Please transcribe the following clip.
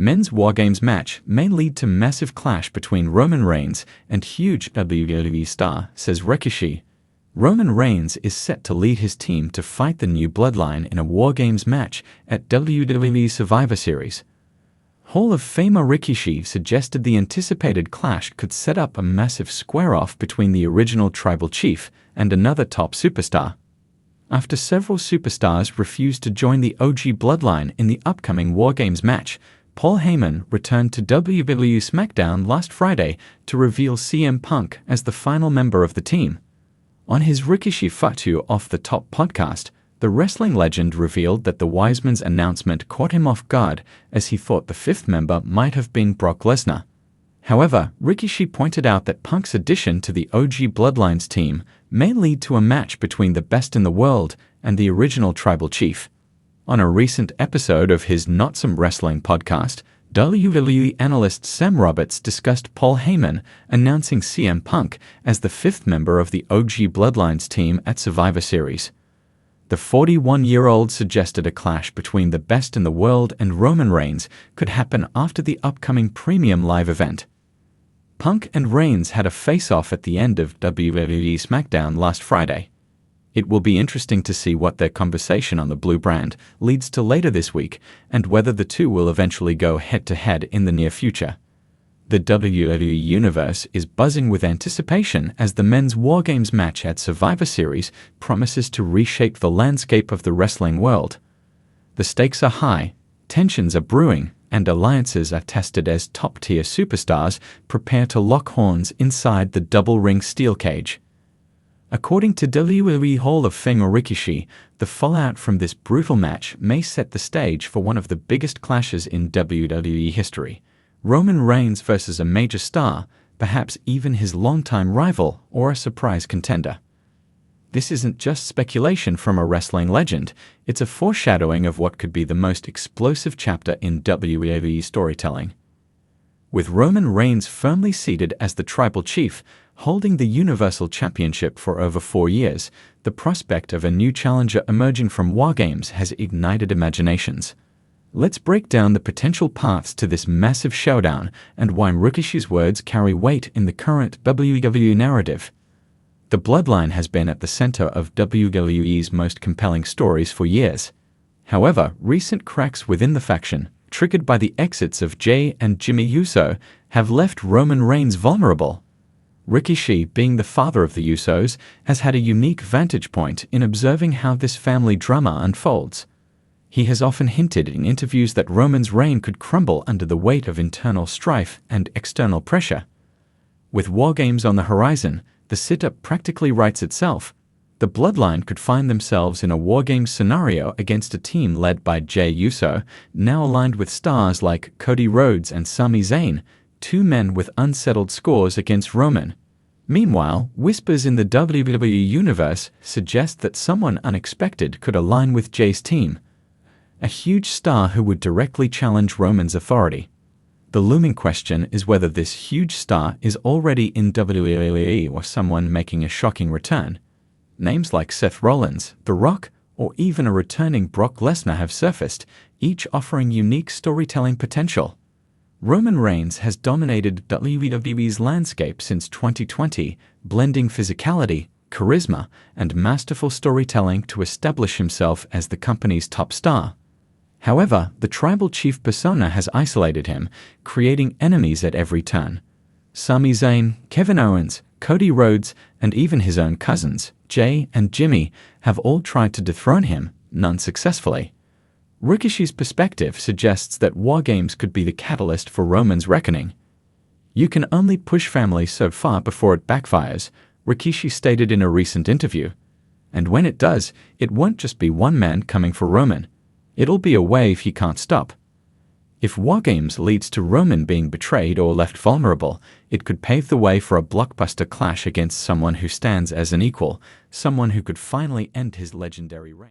Men's WarGames match may lead to massive clash between Roman Reigns and huge WWE star, says Rikishi. Roman Reigns is set to lead his team to fight the new bloodline in a WarGames match at WWE Survivor Series. Hall of Famer Rikishi suggested the anticipated clash could set up a massive square-off between the original tribal chief and another top superstar. After several superstars refused to join the OG bloodline in the upcoming WarGames match, Paul Heyman returned to WWE SmackDown last Friday to reveal CM Punk as the final member of the team. On his Rikishi Fatu Off the Top podcast, the wrestling legend revealed that the Wiseman's announcement caught him off guard, as he thought the fifth member might have been Brock Lesnar. However, Rikishi pointed out that Punk's addition to the OG Bloodlines team may lead to a match between the best in the world and the original tribal chief. On a recent episode of his Not Some Wrestling podcast, WWE analyst Sam Roberts discussed Paul Heyman announcing CM Punk as the fifth member of the OG Bloodlines team at Survivor Series. The 41-year-old suggested a clash between the best in the world and Roman Reigns could happen after the upcoming premium live event. Punk and Reigns had a face-off at the end of WWE SmackDown last Friday. It will be interesting to see what their conversation on the blue brand leads to later this week and whether the two will eventually go head-to-head in the near future. The WWE Universe is buzzing with anticipation as the men's WarGames match at Survivor Series promises to reshape the landscape of the wrestling world. The stakes are high, tensions are brewing, and alliances are tested as top-tier superstars prepare to lock horns inside the double-ring steel cage. According to WWE Hall of Famer Rikishi, the fallout from this brutal match may set the stage for one of the biggest clashes in WWE history. Roman Reigns versus a major star, perhaps even his longtime rival or a surprise contender. This isn't just speculation from a wrestling legend, it's a foreshadowing of what could be the most explosive chapter in WWE storytelling. With Roman Reigns firmly seated as the tribal chief, holding the Universal Championship for over 4 years, the prospect of a new challenger emerging from WarGames has ignited imaginations. Let's break down the potential paths to this massive showdown and why Rikishi's words carry weight in the current WWE narrative. The bloodline has been at the center of WWE's most compelling stories for years. However, recent cracks within the faction, triggered by the exits of Jey and Jimmy Uso, have left Roman Reigns vulnerable. Rikishi, being the father of the Usos, has had a unique vantage point in observing how this family drama unfolds. He has often hinted in interviews that Roman's reign could crumble under the weight of internal strife and external pressure. With WarGames on the horizon, the setup practically writes itself. The bloodline could find themselves in a WarGames scenario against a team led by Jey Uso, now aligned with stars like Cody Rhodes and Sami Zayn, two men with unsettled scores against Roman. Meanwhile, whispers in the WWE Universe suggest that someone unexpected could align with Jey's team, a huge star who would directly challenge Roman's authority. The looming question is whether this huge star is already in WWE or someone making a shocking return. Names like Seth Rollins, The Rock, or even a returning Brock Lesnar have surfaced, each offering unique storytelling potential. Roman Reigns has dominated WWE's landscape since 2020, blending physicality, charisma, and masterful storytelling to establish himself as the company's top star. However, the tribal chief persona has isolated him, creating enemies at every turn. Sami Zayn, Kevin Owens, Cody Rhodes, and even his own cousins, Jey and Jimmy, have all tried to dethrone him, none successfully. Rikishi's perspective suggests that WarGames could be the catalyst for Roman's reckoning. "You can only push family so far before it backfires," Rikishi stated in a recent interview. "And when it does, it won't just be one man coming for Roman. It'll be a wave he can't stop." If WarGames leads to Roman being betrayed or left vulnerable, it could pave the way for a blockbuster clash against someone who stands as an equal, someone who could finally end his legendary reign.